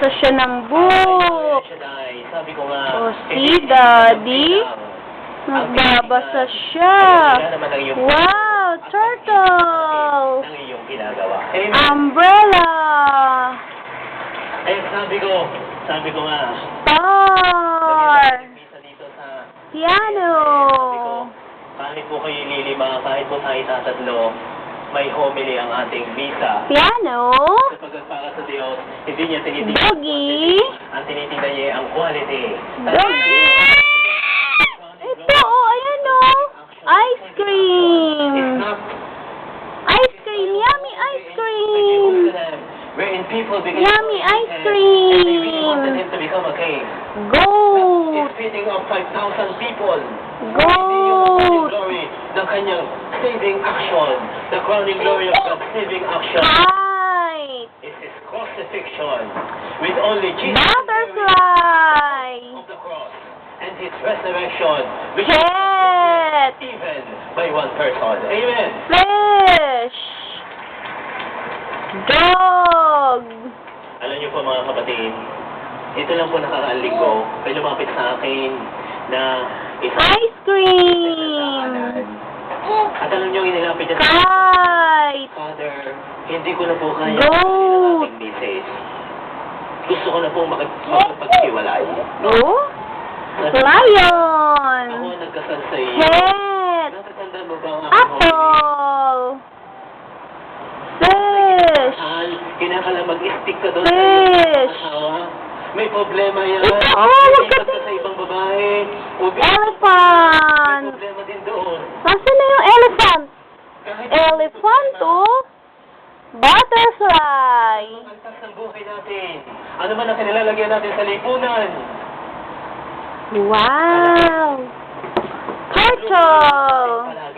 Sa siya ng book. Sabi ko nga, O, si Daddy. Nagbabasa siya. Wow, turtle. Ang iyong ginagawa. Umbrella. Eh, sabi ko nga, Star. dito sa Piano. kahit po kayo lilima, kahit po tayo tatatlo, may homily ang ating visa. Piano. Sapagkat para sa Diyos, hindi niya tinitingnan Doggy. ang tinitingnan niya ang quality. Doggy. Ito, oh, ayan oh. Ice cream. Ice cream. Yummy ice cream. Wherein people begin Yummy to ice and they really wanted cream. him to become a king. Goat. He's feeding of 5,000 people. Goat. Glory ng kanyang saving action. The crowning glory of God's saving action Kite. is his crucifixion with only Jesus Butterfly. of the cross and his resurrection, which is Cat. even by one person. Amen. Fish. Dog. Alam niyo po mga kapatid, ito lang po nakakaaling ko, may lumapit sa akin na isang Ice cream. at alam niyo, inilapit niya sa Kite. Father, hindi ko na po kaya Goat. ang ating misis. Gusto ko na po makapaghiwalay. Oh? Ako Lion. ang nagkasal sa iyo. Cat. Natatanda mo ba ang aking Apple. Fish. mahal? Kinakala mag-stick ka doon sa Fish. asawa? May problema yan. Ito, oh, wag ka Lipat ka sa ibang babae. May Elephant. problema din doon. Nasaan na yung elephant? Kahit Elephant, oh. Butterfly. ang tas ng buhay natin. Ano man ang kanilalagyan natin sa lipunan? Wow. Turtle. Palagi